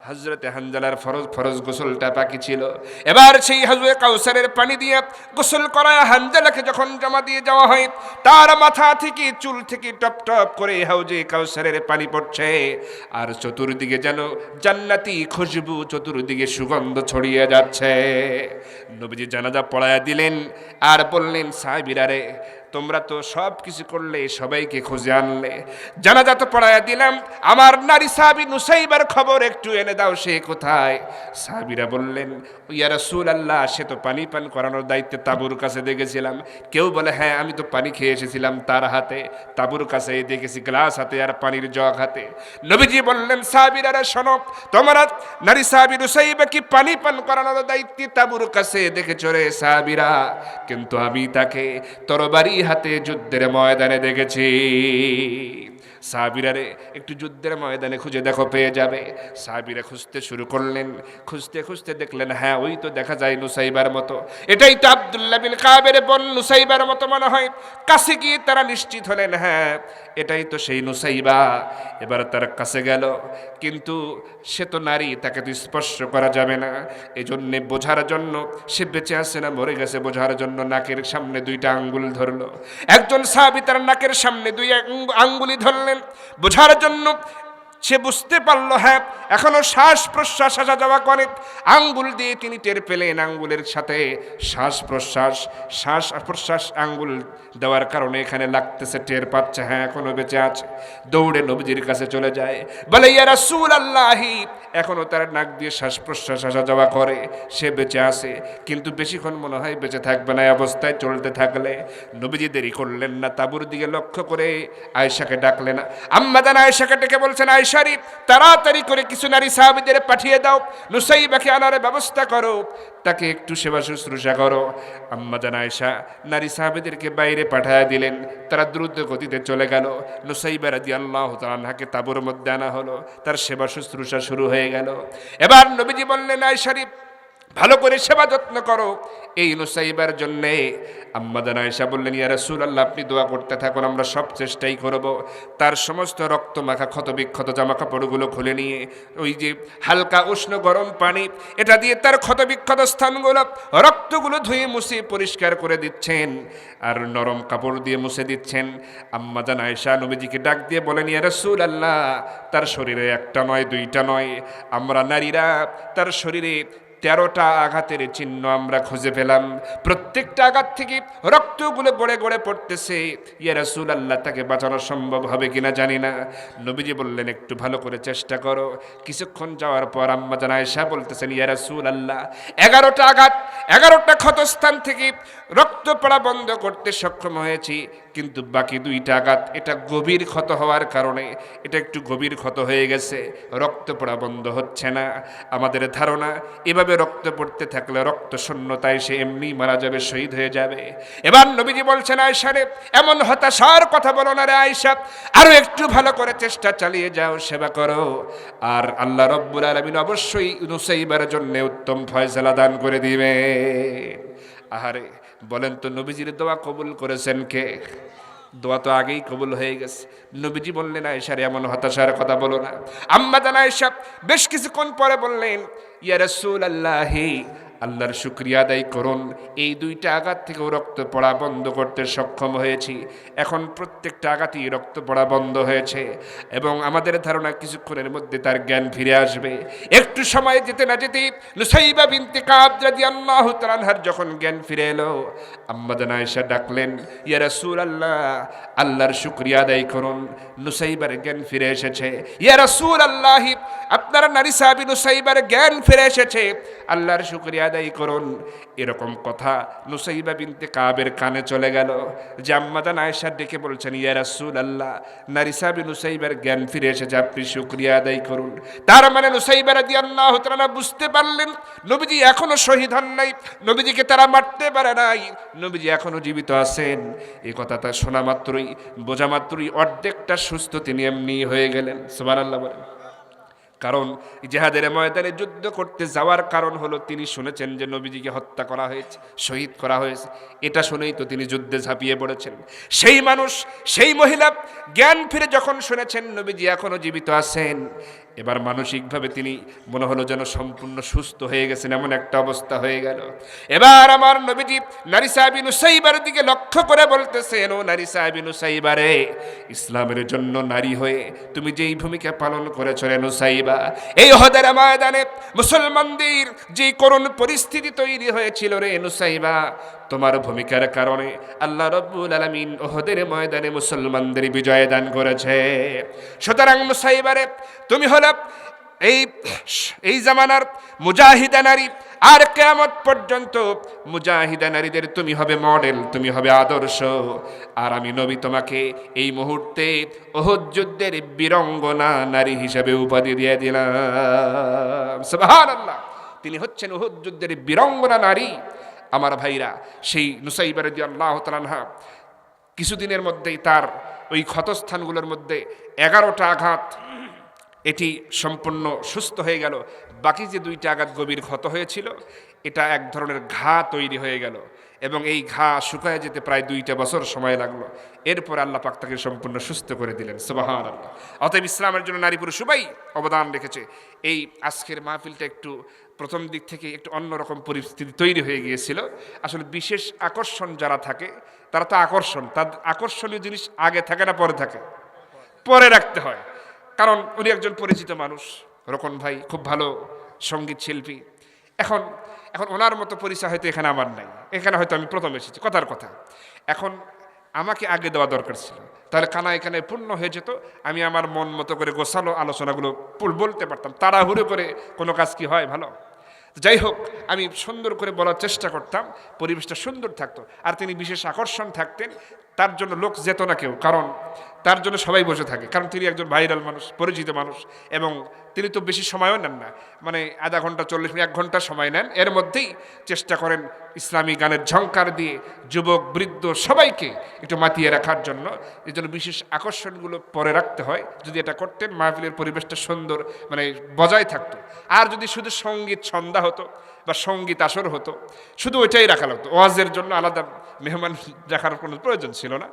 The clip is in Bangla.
হযরতে হানজালার ফরজ গোসলটা বাকি ছিল। এবার সেই হাউজে কাউসারের পানি দিয়ে গোসল করায় হানজালাকে যখন জমা দিয়ে যাওয়া হয়, তার মাথা থেকে চুল থেকে টপ টপ করে হাউজে কাউসারের পানি পড়ছে, আর চতুর্দিকে যেন জান্নাতি খুশবু, চতুর্দিকে সুগন্ধ ছড়িয়ে যাচ্ছে। নবীজি জানাজা পড়ায়া দিলেন আর বললেন, সাহাবীরা রে, তোমরা তো সব কিছু করলে, সবাইকে খুঁজে আনলে, জানাজা তো পড়ায়া দিলাম, আমার নারী সাহাবী নুসাইবার খবর একটু এনে দাও, সে কোথায়? সাহাবীরা বললেন, ইয়া রাসূলুল্লাহ, সে তো পানি পান করানোর দায়িত্বে তাঁবুর কাছে দেখেছিলাম। কেউ বলে, হ্যাঁ আমি তো পানি খেয়ে এসেছিলাম তার হাতে, তাঁবুর কাছে দেখেছি গ্লাস হাতে আর পানির জগ হাতে। নবীজি বললেন, সাহাবীরা শোনো, তোমরা নারী সাহাবী নুসাইবা কি পানি পান করানোর দায়িত্বে তাঁবুর কাছে দেখেছ রে সাহাবীরা, কিন্তু আমি তাকে তরবারি হাতে যুদ্ধের ময়দানে দেখেছি। সাহাবীরা রে, একটু যুদ্ধের ময়দানে খুঁজে দেখো, পেয়ে যাবে। সাহাবীরা খুঁজতে শুরু করলেন, খুঁজতে খুঁজতে দেখলেন, হ্যাঁ ওই তো দেখা যায় নুসাইবার মতো, এটাই তো আব্দুল্লাহ বিন কাবের বোন নুসাইবার মতো মনে হয়। কাছে গিয়ে তারা নিশ্চিত হলেন, হ্যাঁ এটাই তো সেই নুসাইবা। এবার তার কাছে গেল, কিন্তু সে তো নারী, তাকে তো স্পর্শ করা যাবে না। এজন্যে বোঝার জন্য সে বেঁচে আছে না মরে গেছে বোঝার জন্য নাকের সামনে 2টা আঙ্গুল ধরলো। একজন সাহাবী তার নাকের সামনে 2 আঙ্গুলি ধরলেন বোঝার জন্য। সে বুঝতে পারলো, হ্যাঁ এখনো শ্বাস প্রশ্বাস আসা যাওয়া করে। আঙ্গুল দিয়ে তিনি টের পেলেন, আঙ্গুলের সাথে শ্বাস প্রশ্বাস আঙ্গুল দেওয়ার কারণে এখানে লাগতেছে, টের পাচ্ছে, হ্যাঁ এখনো বেঁচে আছে। দৌড়ে নবীজির কাছে চলে যায়, বলে, ইয়া রাসূলুল্লাহ, এখনো তার নাক দিয়ে শ্বাস প্রশ্বাস আসা যাওয়া করে, সে বেঁচে আছে, কিন্তু বেশিক্ষণ মনে হয় বেঁচে থাকবে না। অবস্থায় চলতে থাকলে নবীজি দেরি করলেন না, তাঁবুর দিকে লক্ষ্য করে আয়েশাকে ডাকলেন। আম্মা জান আয়েশাকে ডেকে বলছেন, আয়েশা রে, তাড়াতাড়ি করে কিছু নারী সাহাবীদের পাঠিয়ে দাও, নুসাইবাকে আনার ব্যবস্থা করো, তাকে একটু সেবা শুশ্রূষা করো। আম্মা জান আয়েশা নারী সাহাবীদেরকে বাইরে পাঠিয়ে দিলেন। তারা দ্রুত গতিতে চলে গেল। নুসাইবা রাদিয়াল্লাহু তাআলা আনহাকে তাঁবুর মধ্যে আনা হলো, তার সেবা শুশ্রূষা শুরু হয়ে গেল। এবার নবীজি বললেন, আয়েশা রে, ভালো করে সেবা যত্ন করো এই নুসাইবার জন্যে। আম্মা জান আয়েশা বললেন, ইয়া রাসূলুল্লাহ, আপনি দোয়া করতে থাকুন, আমরা সব চেষ্টাই করব। তার সমস্ত রক্ত মাখা ক্ষত বিক্ষত জামা কাপড়গুলো খুলে নিয়ে ওই যে হালকা উষ্ণ গরম পানি, এটা দিয়ে তার ক্ষত বিক্ষত স্থানগুলো, রক্তগুলো ধুয়ে মুছে পরিষ্কার করে দিচ্ছেন, আর নরম কাপড় দিয়ে মুছে দিচ্ছেন। আম্মা জান আয়েশা নবীজিকে ডাক দিয়ে বলেন, ইয়া রাসূলুল্লাহ, তার শরীরে 1টা নয় 2টা নয়, আমরা নারীরা তার শরীরে 13টা আঘাতের চিহ্ন আমরা খুঁজে পেলাম। প্রত্যেকটা আঘাত থেকে রক্তগুলো গড়ে গড়ে পড়তেছে। ইয়া রাসূলুল্লাহ, তাকে বাঁচানো সম্ভব হবে কিনা জানি না। নবীজি বললেন, একটু ভালো করে চেষ্টা করো। কিছুক্ষণ যাওয়ার পর আম্মা জান আয়েশা বলতেছেন, ইয়া রাসূলুল্লাহ, 11টা আঘাত, 11টা ক্ষতস্থান থেকে রক্ত পড়া বন্ধ করতে সক্ষম হয়েছি, কিন্তু বাকি 2টা আঘাত, এটা গভীর ক্ষত হওয়ার কারণে এটা একটু গভীর ক্ষত হয়ে গেছে, রক্ত পড়া বন্ধ হচ্ছে না। আমাদের ধারণা, এভাবে রক্ত পড়তে থাকলে রক্ত শূন্যতায় সে এমনি মারা যাবে, শহীদ হয়ে যাবে। এবার নবীজি বলছেন, আয়েশা রে, এমন হতাশার কথা বলো না রে আয়েশা, আরো একটু ভালো করে চেষ্টা চালিয়ে যাও, সেবা করো, আর আল্লাহ রব্বুল আলামিন অবশ্যই নুসাইবার জন্য উত্তম ফয়সালা দান করে দিবে। আহারে, বলেন তো নবীজির দোয়া কবুল করেছেন কে? দোয়া তো আগেই কবুল হয়ে গেছে। নবীজি বললেন, আয়েশা রে, এমন হতাশার কথা বলো না। আম্মা জান আয়েশা বেশ কিছুক্ষণ পরে বললেন, ইয়া রাসূলুল্লাহ, আল্লাহর শুকরিয়া আদায় করুন, এই 2টা আঘাত থেকেও রক্ত পড়া বন্ধ করতে সক্ষম হয়েছি। এখন প্রত্যেকটা আঘাতেই রক্ত পড়া বন্ধ হয়েছে, এবং আমাদের ধারণা কিছুক্ষণের মধ্যে তার জ্ঞান ফিরে আসবে। একটু সময় যেতে না যেতেই নুসাইবা বিনতে কাব রাদিয়াল্লাহু তাআলা আনহার যখন জ্ঞান ফিরে এলো, আম্মা জান আয়েশা ডাকলেন, ইয়া রাসূলুল্লাহ, আল্লাহর শুকরিয়া আদায় করুন, নুসাইবার জ্ঞান ফিরে এসেছে। ইয়া রাসূলুল্লাহ, আপনার নারী সাহাবী নুসাইবার জ্ঞান ফিরে এসেছে, আল্লাহর শুকরিয়া আদায় করুন। এরকম কথা নুসাইবা বিনতে কাবের কানে চলে গেল, যে আম্মা জান আয়েশা ডেকে বলছেন, ইয়া রাসূলুল্লাহ, নারী সাহাবী নুসাইবার জ্ঞান ফিরে এসেছে, আপনি শুকরিয়া আদায় করুন। তার মানে নুসাইবা রাদিয়াল্লাহু তাআলা বুঝতে পারলেন নবীজি এখনো শহীদ হন নাই, নবীজিকে তারা মারতে পারে নাই, নবীজি এখনো জীবিত আছেন। এই কথাটা শোনা মাত্রই, বোঝা মাত্রই অর্ধেকটা সুস্থ তিনি এমনি হয়ে গেলেন। সুবহানাল্লাহ বলেন। কারণ জিহাদের ময়দানে যুদ্ধ করতে যাওয়ার কারণ হলো তিনি শুনেছেন যে নবীজিকে হত্যা করা হয়েছে, শহীদ করা হয়েছে। এটা শুনেই তো তিনি যুদ্ধে ঝাঁপিয়ে পড়েছেন। সেই মানুষ, সেই মহিলা জ্ঞান ফিরে যখন শুনেছেন নবীজি এখনো জীবিত আছেন, এবার মানসিকভাবে তিনি মনে হলো যেন সম্পূর্ণ সুস্থ হয়ে গেছেন, এমন একটা অবস্থা হয়ে গেল। এবার আমার নবীজি নারী সাহাবী নুসাইবার দিকে লক্ষ্য করে বলতেছেন, ও নারী সাহাবী নুসাইবারে, ইসলামের জন্য নারী হয়ে তুমি যেই ভূমিকা পালন করেছ রে নুসাইবা, এই উহুদের ময়দানে মুসলমানদের যে করুণ পরিস্থিতি তৈরি হয়েছিল রে নুসাইবা, তোমার ভূমিকার কারণে আল্লাহ রাব্বুল আলামিন উহুদের ময়দানে মুসলমানদের বিজয় দান করেছে। সুতরাং নুসাইবারে, তুমি হলো এই জামানার মুজাহিদা নারী, আর কিয়ামত পর্যন্ত মুজাহিদা নারীদের তুমি হবে মডেল, তুমি হবে আদর্শ। আর আমি নবী তোমাকে এই মুহূর্তে উহুদ যুদ্ধের বীরাঙ্গনা নারী হিসেবে উপাধি দিয়ে দিলাম। সুবহানাল্লাহ, তিনি হচ্ছেন উহুদ যুদ্ধের বীরাঙ্গনা নারী। আমার ভাইরা, সেই নুসাইবা রাদিয়াল্লাহু তাআলা আনহা কিছুদিনের মধ্যেই তার ওই ক্ষতস্থানগুলোর মধ্যে 11টা আঘাত, এটি সম্পূর্ণ সুস্থ হয়ে গেল। বাকি যে 2টা আঘাত গভীর ক্ষত হয়েছিল, এটা এক ধরনের ঘা তৈরি হয়ে গেল, এবং এই ঘা শুকায় যেতে প্রায় 2টা বছর সময় লাগলো। এরপর আল্লাহ পাক তাকে সম্পূর্ণ সুস্থ করে দিলেন। সুবহানাল্লাহ। অতএব ইসলামের জন্য নারী পুরুষ সবাই অবদান রেখেছে। এই আজকের মাহফিলটা একটু প্রথম দিক থেকে একটু অন্যরকম পরিস্থিতি তৈরি হয়ে গিয়েছিল। আসলে বিশেষ আকর্ষণ যারা থাকে তারা তো তার আকর্ষণীয় জিনিস আগে থাকে না পরে থাকে? পরে রাখতে হয়, কারণ উনি একজন পরিচিত মানুষ, রকন ভাই খুব ভালো সঙ্গীত শিল্পী। এখন ওনার মতো পরিচয় হয়তো এখানে আমার নাই, এখানে হয়তো আমি প্রথম এসেছি, কথার কথা। এখন আমাকে আগে দেওয়া দরকার ছিল, তাহলে কানা এখানে পূর্ণ হয়ে যেত, আমি আমার মন মতো করে গোছালো আলোচনাগুলো বলতে পারতাম। তাড়াহুড়ো করে কোনো কাজ কি হয় ভালো? যাই হোক, আমি সুন্দর করে বলার চেষ্টা করতাম, পরিবেশটা সুন্দর থাকতো, আর তিনি বিশেষ আকর্ষণ থাকতেন। তার জন্য লোক যেত না কেউ, কারণ তার জন্য সবাই বসে থাকে, কারণ তিনি একজন ভাইরাল মানুষ, পরিচিত মানুষ, এবং তিনি তো বেশি সময়ও নেন না, মানে আধা ঘন্টা 40 মিনিট 1 ঘন্টা সময় নেন। এর মধ্যেই চেষ্টা করেন ইসলামী গানের ঝংকার দিয়ে যুবক বৃদ্ধ সবাইকে একটু মাতিয়ে রাখার জন্য। এই জন্য বিশেষ আকর্ষণগুলো পরে রাখতে হয়। যদি এটা করতেন, মাহফিলের পরিবেশটা সুন্দর মানে বজায় থাকতো। আর যদি শুধু সঙ্গীত সন্ধ্যা হতো বা সঙ্গীত আসর হতো, শুধু ওইটাই রাখা লাগতো, ওয়াজের জন্য আলাদা মেহমান রাখার কোনো প্রয়োজন ছিল না।